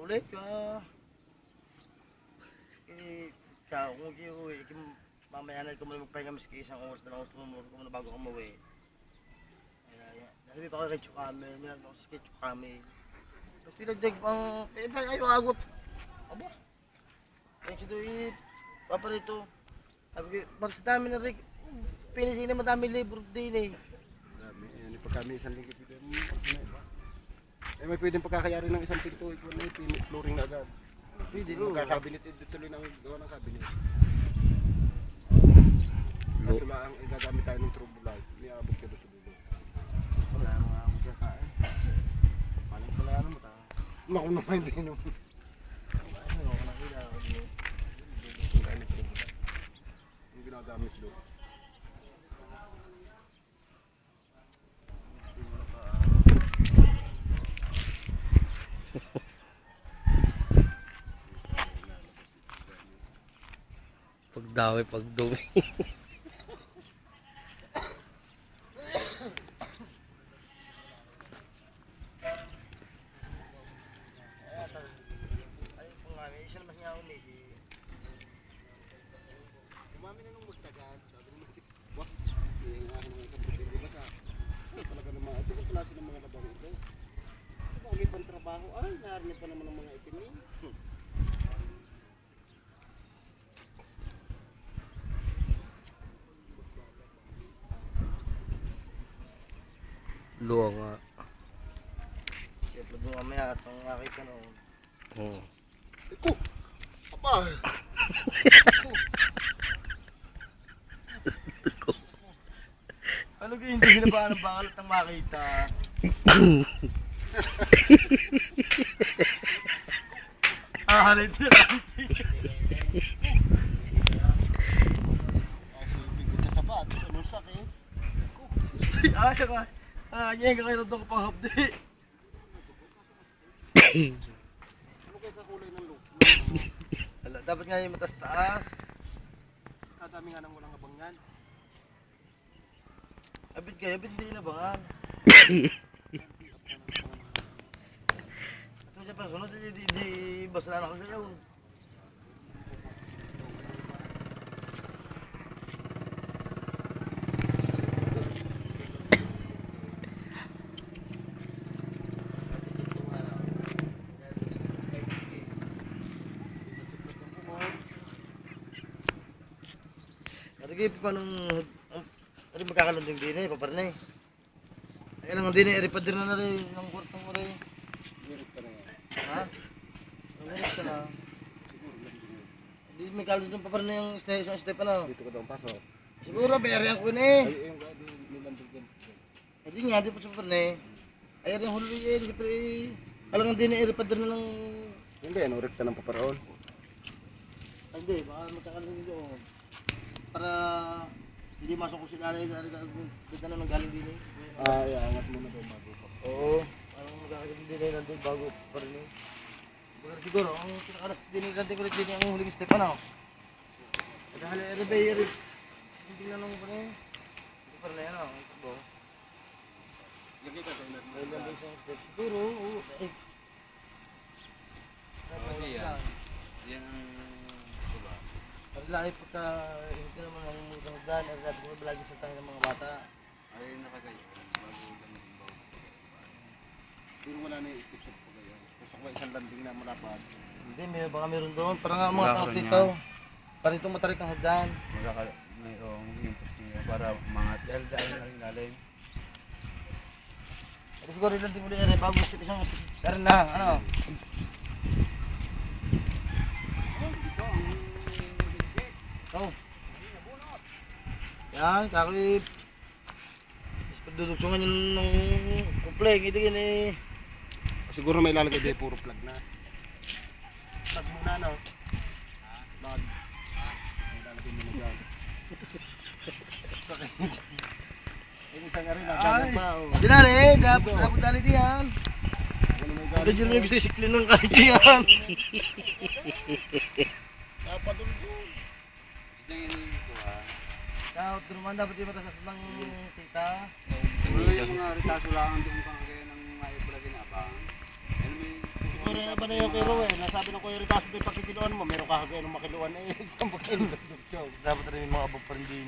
ulit ka. Siya, kung uwi, mamaya na ko muna magpahinga miski isang oras na lang ako tumumulong ko muna bago ako umuwi. Kaya, nalabi pa ko kay Chukame, nilang ako si Chukame. So, pinagdag pang, ayaw agot. Aba, kaya siya doon, papa rito. Sabi ko, bakit sa dami na rin, pinising na madami libro din eh. Dami, yan, pag kami isang lingkit dito, may pwedeng pagkakayari ng isang pinto, ikaw na flooring na agad. Pwede, oo. Magkakabinet, tuloy ng gawa ng cabinet. Kaso lang, gagamit tayo ng turbo light, niabot ka doon sa dulo. Wala mga magkakain. Paling pala ano mo ta? Naku naman, hindi naman. Ano ako nakita ako dito. Yung ginagamit doon. Pagdami, pagdumi. Ay, kung nga, isa naman niya umihi. Kumami na nung magtagal, sabi naman, wah, hindi nga ako nung kapit, hindi ba sa, talaga naman, ito yung klase ng mga labang ito. Ito bagay pang trabaho, ay, narinig pa naman ng mga itimin. Luwa nga. Siyempre doon mamaya at ang nakita noon. Oo. Iko, apa? Ano kaya hindi hinabaan ng bangalat ng makita? Halit nila. Kasi bigyan sa sabat, anong sakit? Ay, ka. Yan ka kayo doon ko pang hapdi. Ano kaya kakulay ng look? Wala, dapat nga yung matas-taas. Kadami nga nang walang abang yan. Abid kayo, abid hindi hinabangan. Ito siya pa sunod, di basta na ako sa'yo. Sige, paano ano magkakalanding din eh, paparnay. Ay lang din eh, ripadir na rin ng kwartong mo rin. Meron pa na yan. Ha? Nangulit ka na. Hindi may kaldo ng paparnay yung step ano. Dito ka daw ang pasok. Siguro, bayarihan ko na eh. Ay, yung gado, may lambog dyan. Hindi nga, di pa sa paparnay. Ay rin huli eh, siyempre eh. Alang din eh, ripadir na ng... Hindi, ano, rekta ng paparaon. Hindi, baka magkakalanding doon. Para hindi masok ko sila ganda na ng galing din eh. Ay, angat mo na daw bago pa. Oo, parang magkakalanding din eh nandun bago pa rin eh. Baga siguro, ang pinakalas din eh nandun ko rin din ang huling step ano. Dahil hindi na nung pa rin. Hindi pa rin na yan ano. Ito Lagi ka tayo may nandun isang step. Siguro, oo. Eh. Kasi yan ang diba? Paglahi pagka hindi naman ang hagdan, ay dati ko lagi sa tayo ng mga bata. Ay nakagayo. Bago kami bago. Pero wala na yung step sa pagayon. Kung sa isang landing na malapad. Hindi, baka meron doon. Parang nga mga tao Magkakaroon dito. Para itong matarik ang hagdan. Mayroong input niya para mga dahil na rin galing. Pero siguro ilan din muli yan, bago step isang step. Pero na, ano? Oh. Yan, kakoy. Pagdudugsungan yun ng kumpleg, ito yun eh. Siguro may lalagay dahil puro plug na. Plug muna, no? Plug. May lalagay mo na dyan. Sakit. Yung isa nga rin, nagsagang pa. Oh. Dinali, dapat dali diyan. Ano may Ano galing dyan pa? yung sisiklin ng kahit diyan. Napadulog. Dapat naman dapat yung matasas ng tita. Siguro yung mga ritaso lang doon kang kaya ng maipulag na abang. Ano may Kuya ba na yung kay Rowe? Nasabi ng Kuya Ritaso yung pagkikiluan mo, meron kakagay ng makiluan eh. Isang pagkiluan. Dapat rin yung mga abog pa rin din.